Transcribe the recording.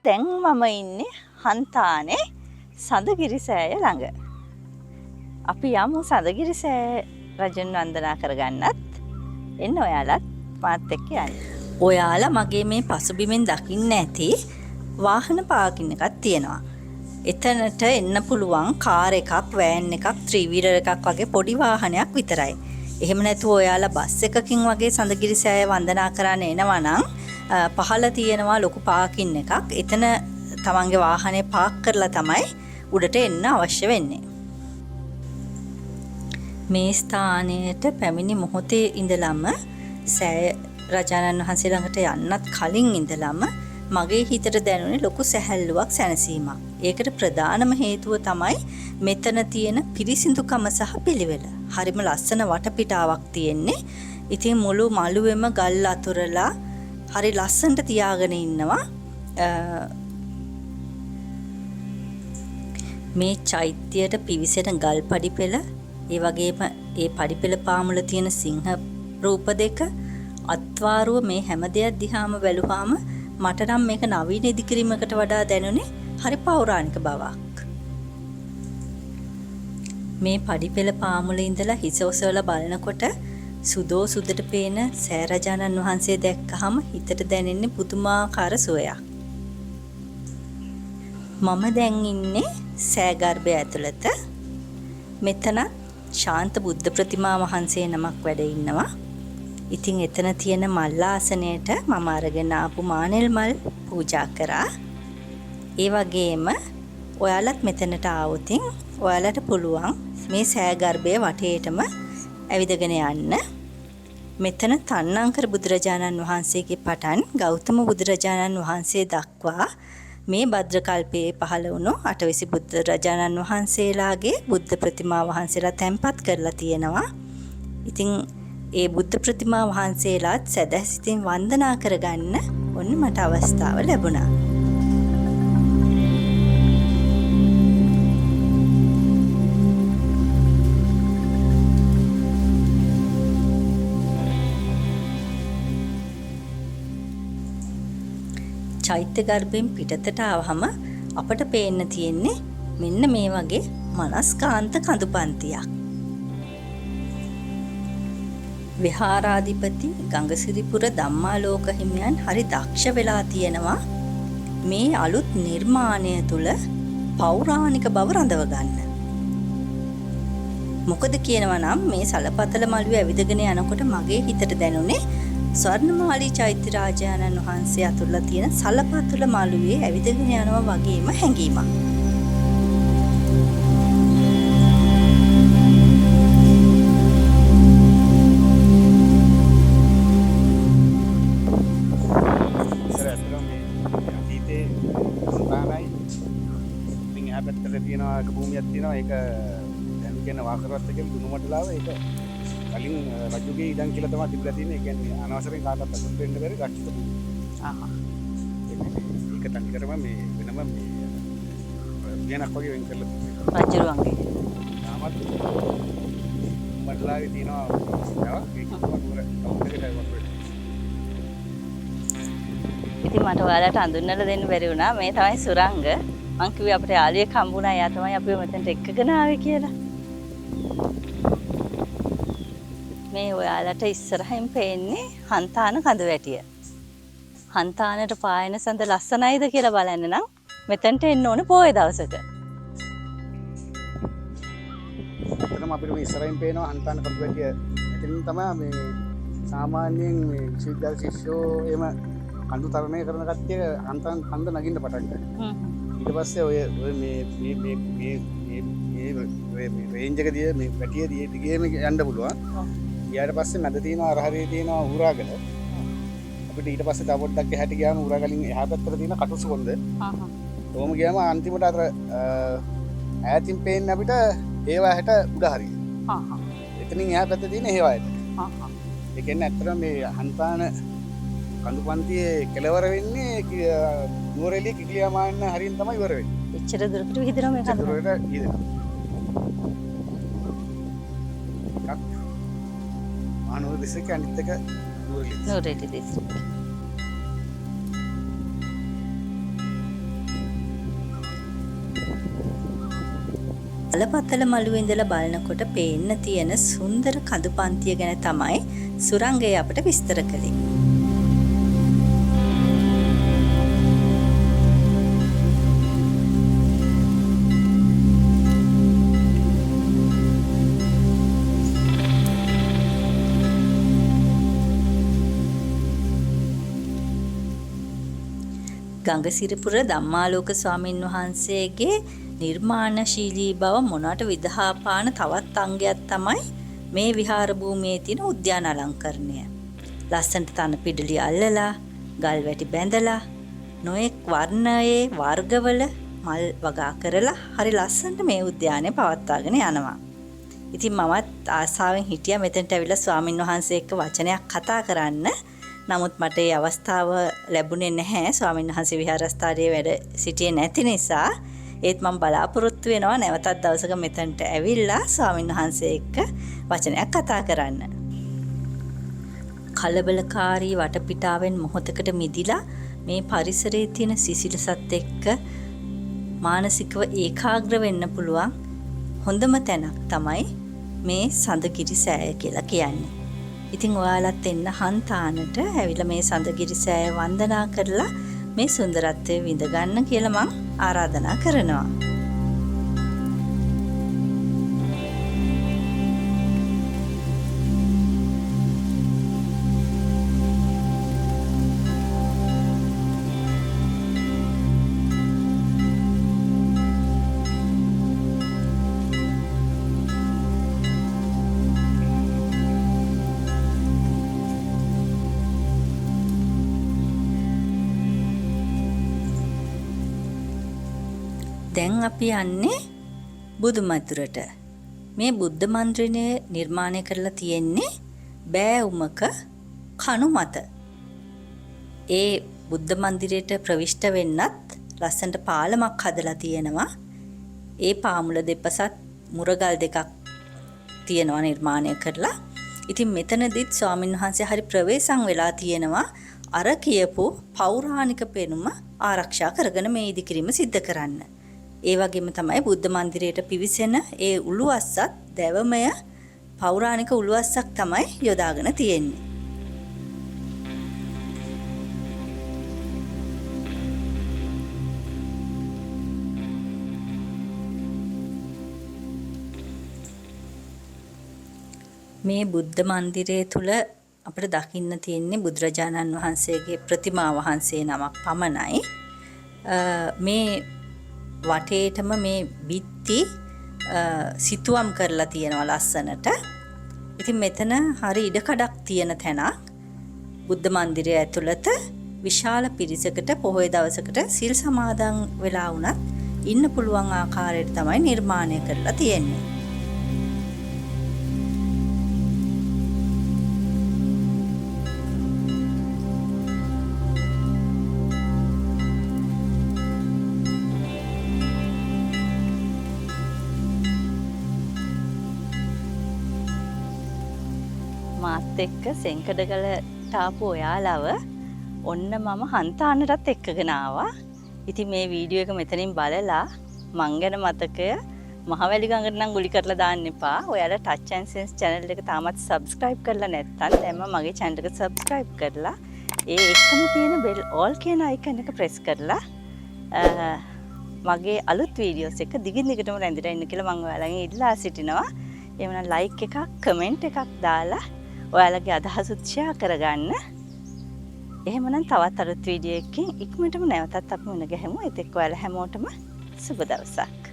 දැන් මම ඉන්නේ හන්තානේ සඳගිරි සෑය ළඟ. අපි යමු සඳගිරි සෑය රජුන් වන්දනා කරගන්නත්. එන්න ඔයාලත් මාත් එක්ක යන්න. ඔයාලා මගේ මේ පසුබිමෙන් දකින්න ඇති වාහන පාකින් එකක් තියෙනවා. එතනට එන්න පුළුවන් කාර් එකක්, වෑන් එකක්, ත්‍රිවිලර් එකක් වගේ පොඩි වාහනයක් විතරයි. එහෙම නැතුව ඔයාලා බස් එකකින් වගේ සඳගිරි සෑය වන්දනා කරන්න එනවා නම් පහළ තියෙනවා ලොකු පාකින් එකක්. එතන තමන්ගේ වාහනේ පාක් කරලා තමයි උඩට එන්න අවශ්‍ය වෙන්නේ. මේ ස්ථානයට පැමිණි මොහොතේ ඉඳලම සෑය රජාණන් වහන්සේ ළඟට යන්නත් කලින් ඉඳලම මගේ හිතට දැනුනේ ලොකු සැහැල්ලුවක්, සැනසීමක්. ඒකට ප්‍රධානම හේතුව තමයි මෙතන තියෙන පිරිසිදුකම සහ පිළිවෙල. හරිම ලස්සන වටපිටාවක් තියෙන්නේ. ඉතින් මුළු මළුවේම ගල් අතුරලා හරි ලස්සනට තියාගෙන ඉන්නවා. මේ චෛත්‍යයට පිවිසෙන ගල් පඩිපෙළ, ඒ වගේම ඒ පඩිපෙළ පාමුල තියෙන සිංහ රූප දෙක, අත්වාරුව, මේ හැම දෙයක් දිහාම බැලුවාම මට නම් මේක නවීන ඉදිකිරීමකට වඩා දැනුනේ හරි පෞරාණික බවක්. මේ පඩිපෙළ පාමුලේ ඉඳලා හිස ඔසවලා බලනකොට සුදෝ සුදට පේන සෑ රජාණන් වහන්සේ දැක්කහම හිතට දැනෙන්නේ පුදුමාකාර සුවයක්. මම දැන් ඉන්නේ සෑ ගර්භය ඇතුළත. මෙතන ශාන්ත බුද්ධ ප්‍රතිමා වහන්සේ නමක් වැඩ ඉන්නවා. ඉතින් එතන තියෙන මල් ආසනයට මම අරගෙන ආපු මානෙල් මල් පූජා කරා. ඒ වගේම ඔයාලත් මෙතනට ආවොතින් ඔයාලට පුළුවන් මේ සෑ ගර්භයේ වටේටම ඇවිදගෙන යන්න. මෙතන තන්නංකර බුදුරජාණන් වහන්සේගේ පටන් ගෞතම බුදුරජාණන් වහන්සේ දක්වා මේ භද්‍ර කල්පයේ පහළ වුණු අටවිසි බුදුරජාණන් වහන්සේලාගේ බුද්ධ ප්‍රතිමා වහන්සේලා තැන්පත් කරලා තියෙනවා. ඉතින් ඒ බුද්ධ ප්‍රතිමා වහන්සේලාත් සදහසිතින් වන්දනා කරගන්න ඔන්න මට අවස්ථාව ලැබුණා. චෛත්‍ය ගර්භයෙන් පිටතට ආවහම අපට පේන්න තියෙන්නේ මෙන්න මේ වගේ මනස්කාන්ත කඳු පන්තියක්. විහාරාධිපති ගංගසිරිපුර ධම්මාලෝක හිමියන් හරි දක්ෂ වෙලා තියෙනවා මේ අලුත් නිර්මාණය තුල පෞරාණික බව රඳව ගන්න. මොකද කියනවා නම් මේ සලපතල මළුවේ ඇවිදගෙන යනකොට මගේ හිතට දැනුනේ ස්වර්ණමාලී චෛත්‍ය රාජානන් වහන්සේ අතුල්ලා තියෙන සලපතල මළුවේ ඇවිදගෙන යනවා වගේම හැඟීමක්. භූමියක් තියෙනවා. ඒක දැන් කියන වාකරවත් එකේ දුනුමඩලාව ඒක කලින් රජුගේ ඉඩම් කියලා තමයි තිබිලා තියෙන්නේ. ඒ කියන්නේ අනවසරයෙන් කාටවත් අසුත් වෙන්න බැරි රක්ෂිත භූමිය. ඒක තනි කරම මේ වෙනම මේ විනක් වගේ වෙන් කරලා තියෙනවා. රජුරුවන්ගේ. තාමත් මඩලාවේ තියෙනවා ඒක වතුර කවුරුදකට වතුර. ඉතින් මට ඔයාලට අඳුන්වලා දෙන්න බැරි වුණා. මේ තමයි සුරංග. මං කිව්වේ අපිට යාළුවෙක් හම්බුණා. එයා තමයි අපිව මෙතනට එක්කගෙන ආවේ කියලා. මේ ඔයාලට ඉස්සරහින් පේන්නේ හන්තාන කඳුවැටිය. හන්තානට පායන සඳ ලස්සනයිද කියලා බලන්න නම් මෙතනට එන්න ඕන පොයේ දවසක. එතනම අපිට මේ ඉස්සරහින් පේනවා හන්තාන කඳුවැටිය. එතනින් තමයි මේ සාමාන්‍යයෙන් මේ විශ්වවිද්‍යාල ශිෂ්‍යෝ එහෙම කඳු තරණය කරන කට්ටිය හන්තාන කඳ නගින්න පටන් ගන්නවා. ඊට පස්සේ ඔය මේ රේන්ජ් එක දිහා මේ පැටිය දිගේම යන්න පුළුවන්. ඊට පස්සේ මැද තියෙනවා අරහරියේ තියෙනවා ඌරාගල. අපිට ඊට පස්සේ තව පොඩ්ඩක් එහාට ගියාම ඌරාගලින් එහා පැත්තට තියෙන කටුසු කොන්ද. කොහොම ගියාම අන්තිමට අර ඈතින් පේන්නේ අපිට හේවායට උඩ හරිය. එතනින් එහා පැත්තේ තියෙන හේවායට. ඒ කියන්නේ ඇත්තටම මේ හන්තාන කඳුපන්තියේ කෙලවර වෙන්නේ නුවරඑළිය කිකිලියාමාන්න හරියෙන් තමයි ඉවර වෙන්නේ. එච්චර දුරට විහිදෙනවා මේ කඳුර. දුරට විහිදෙනවා. මහනුවර දිස්ත්‍රික්කයේ අනිත් එක නුවරඑළිය දිස්ත්‍රික්කය. බලපතල මළුවේ ඉඳලා බලනකොට පේන්න තියෙන සුන්දර කඳු පන්තිය ගැන තමයි සුරංගය අපට විස්තර කළේ. ගංගසිරිපුර ධම්මාලෝක ස්වාමින් වහන්සේගේ නිර්මාණශීලී බව මොනට විදහාපාන තවත් අංගයක් තමයි මේ විහාර භූමියේ තියෙන උද්‍යාන අලංකරණය. ලස්සනට තන පිඩලි අල්ලලා, ගල් වැටි බැඳලා, නොයෙක් වර්ණයේ වර්ගවල මල් වගා කරලා හරි ලස්සනට මේ උද්‍යානය පවත්වාගෙන යනවා. ඉතින් මමත් ආසාවෙන් හිටියා මෙතනට ඇවිල්ලා ස්වාමින් වහන්සේ එක්ක වචනයක් කතා කරන්න. නමුත් මට ඒ අවස්ථාව ලැබුණේ නැහැ. ස්වාමීන් වහන්සේ විහාරස්ථානයේ වැඩ සිටියේ නැති නිසා. ඒත් මම බලාපොරොත්තු වෙනවා නැවතත් දවසක මෙතනට ඇවිල්ලා ස්වාමීන් වහන්සේ එක්ක වචනයක් කතා කරන්න. කලබලකාරී වටපිටාවෙන් මොහොතකට මිදිලා මේ පරිසරයේ තියෙන සිසිලසත් එක්ක මානසිකව ඒකාග්‍ර වෙන්න පුළුවන් හොඳම තැනක් තමයි මේ සඳගිරි සෑය කියලා කියන්නේ. ඉතින් ඔයාලත් එන්න හන්තානට ඇවිල්ලා මේ සඳගිරි සෑය වන්දනා කරලා මේ සුන්දරත්වය විඳ ගන්න කියලා මම ආරාධනා කරනවා. දැන් අපි යන්නේ බුදු මන්දිරට. මේ බුද්ධ මන්දිරය නිර්මාණය කරලා තියෙන්නේ බෑඋමක කණු මත. ඒ බුද්ධ මන්දිරයට ප්‍රවිෂ්ඨ වෙන්නත් ලස්සනට පාලමක් හදලා තියෙනවා. ඒ පාමුල දෙපසත් මුරගල් දෙකක් තියෙනවා නිර්මාණය කරලා. ඉතින් මෙතනදිත් ස්වාමීන් වහන්සේ හරි ප්‍රවේශම් වෙලා තියෙනවා අර කියපු පෞරාණික පෙනුම ආරක්ෂා කරගෙන මේ ඉදිකිරීම සිද්ධ කරන්න. ඒ වගේම තමයි බුද්ධ මන්දිරයට පිවිසෙන ඒ උළුවස්සත් දැවමය පෞරාණික උළුවස්සක් තමයි යොදාගෙන තියෙන්නේ. මේ බුද්ධ මන්දිරය තුල අපිට දකින්න තියෙන්නේ බුදුරජාණන් වහන්සේගේ ප්‍රතිමා වහන්සේ නමක් පමණයි. මේ වටේටම මේ බිත්ති සිතුවම් කරලා තියෙනවා ලස්සනට. ඉතින් මෙතන හරි ඉඩකඩක් තියෙන තැනක්. බුද්ධ මන්දිරය ඇතුළත විශාල පිරිසකට පොහොය දවසකට සිල් සමාදන් වෙලා වුණත් ඉන්න පුළුවන් ආකාරයට තමයි නිර්මාණය කරලා තියෙන්නේ. මාත් එක්ක සෙන්කඩගලට ආපු ඔයාලව ඔන්න මම හන්තානටත් එක්කගෙන ආවා. ඉතින් මේ වීඩියෝ එක මෙතනින් බලලා මං ගැන මතකය මහවැලි ගඟට නම් ගුලි කරලා දාන්න එපා. ඔයාලා ටච් ඇන්ඩ් සෙන්ස් channel එක තාමත් subscribe කරලා නැත්නම් දැන්ම මගේ channel එක subscribe කරලා ඒ එක්කම තියෙන bell all කියන icon එක press කරලා මගේ අලුත් වීඩියෝස් එක දිගින් දිගටම රැඳිලා ඉන්න කියලා මම ඔයාලගෙන් ඉල්ලා සිටිනවා. එhmenan like එකක් comment එකක් දාලා ඔයාලගේ අදහසුත් share කරගන්න. එහෙමනම් තවත් අලුත් වීඩියෝ එකකින් ඉක්මනටම නැවතත් අපි මුණ ගැහෙමු. ඒත් එක්ක ඔයාලා හැමෝටම සුබ දවසක්.